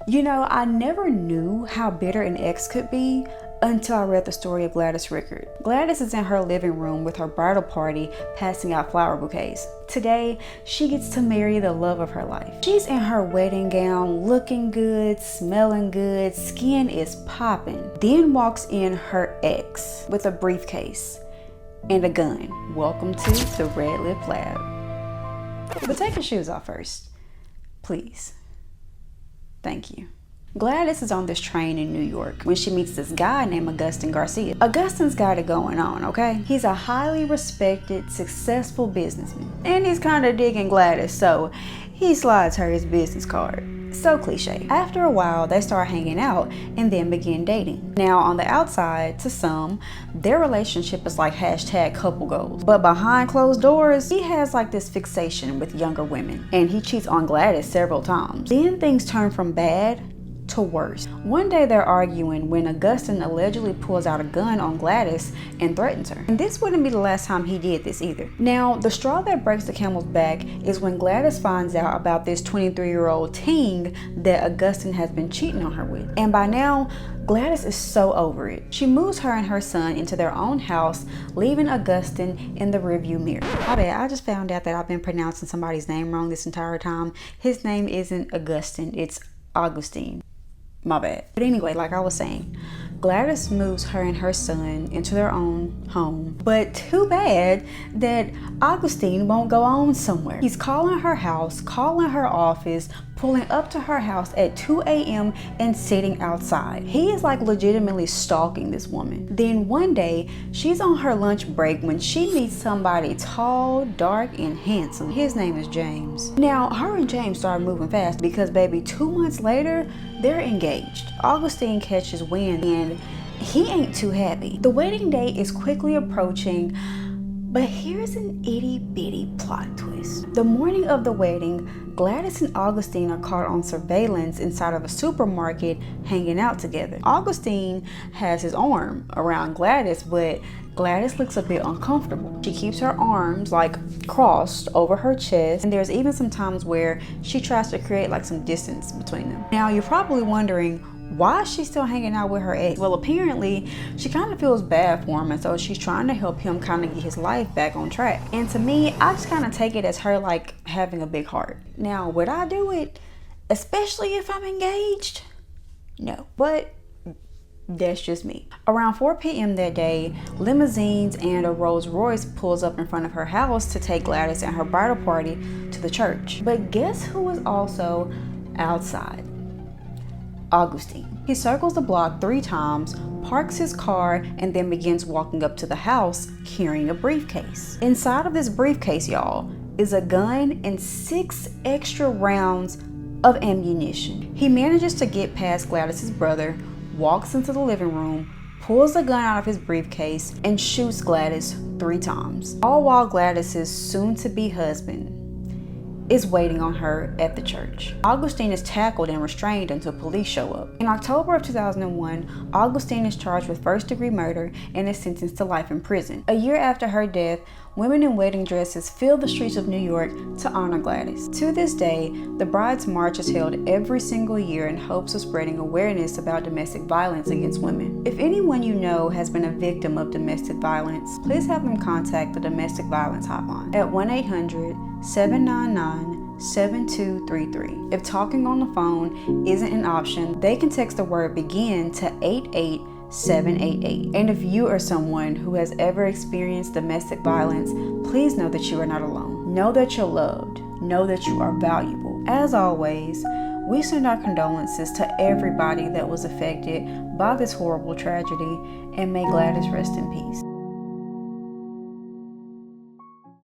You know, I never knew how bitter an ex could be until I read the story of Gladys Ricart. Gladys is in her living room with her bridal party passing out flower bouquets. Today, she gets to marry the love of her life. She's in her wedding gown, looking good, smelling good, skin is popping. Then walks in her ex with a briefcase and a gun. Welcome to the Red Lip Lab. But take your shoes off first, please. Thank you. Gladys is on this train in New York when she meets this guy named Agustin Garcia. Augustin's got it going on, okay? He's a highly respected, successful businessman. And he's kind of digging Gladys, so he slides her his business card. So cliche. After a while, they start hanging out and then begin dating. Now, on the outside, to some, their relationship is like hashtag couple goals. But behind closed doors, he has like this fixation with younger women. And he cheats on Gladys several times. Then things turn from bad to worse. One day they're arguing when Agustin allegedly pulls out a gun on Gladys and threatens her. And this wouldn't be the last time he did this either. Now, the straw that breaks the camel's back is when Gladys finds out about this 23-year-old teen that Agustin has been cheating on her with. And by now, Gladys is so over it. She moves her and her son into their own house, leaving Agustin in the rearview mirror. My bad, I just found out that I've been pronouncing somebody's name wrong this entire time. His name isn't Agustin, it's Agustin. My bad. But anyway, like I was saying, Gladys moves her and her son into their own home. But too bad that Agustin won't go on somewhere. He's calling her house, calling her office, pulling up to her house at 2 a.m. and sitting outside. He is like legitimately stalking this woman. Then one day, she's on her lunch break when she meets somebody tall, dark, and handsome. His name is James. Now, her and James started moving fast because baby, 2 months later, they're engaged. Augustine catches wind and he ain't too happy. The wedding day is quickly approaching, but here's an itty bitty plot twist. The morning of the wedding, Gladys and Augustine are caught on surveillance inside of a supermarket hanging out together. Augustine has his arm around Gladys, but Gladys looks a bit uncomfortable. She keeps her arms like crossed over her chest, and there's even some times where she tries to create like some distance between them. Now you're probably wondering, why is she still hanging out with her ex? Well, apparently she kind of feels bad for him, and so she's trying to help him kind of get his life back on track. And to me, I just kind of take it as her like having a big heart. Now, would I do it, especially if I'm engaged? No, but that's just me. Around 4 p.m. that day, limousines and a Rolls Royce pulls up in front of her house to take Gladys and her bridal party to the church. But guess who was also outside? Augustine. He circles the block 3 times, parks his car, and then begins walking up to the house carrying a briefcase. Inside of this briefcase, y'all, is a gun and 6 extra rounds of ammunition. He manages to get past Gladys's brother, walks into the living room, pulls the gun out of his briefcase, and shoots Gladys 3 times. All while Gladys's soon-to-be husband is waiting on her at the church. Augustine is tackled and restrained until police show up. In October of 2001, Augustine is charged with first-degree murder and is sentenced to life in prison. A year after her death, women in wedding dresses fill the streets of New York to honor Gladys. To this day, the Bride's March is held every single year in hopes of spreading awareness about domestic violence against women. If anyone you know has been a victim of domestic violence, please have them contact the Domestic Violence Hotline at 1-800-799-7233. If talking on the phone isn't an option, they can text the word BEGIN to 88788. And if you are someone who has ever experienced domestic violence, please know that you are not alone. Know that you're loved. Know that you are valuable. As always, we send our condolences to everybody that was affected by this horrible tragedy, and may Gladys rest in peace.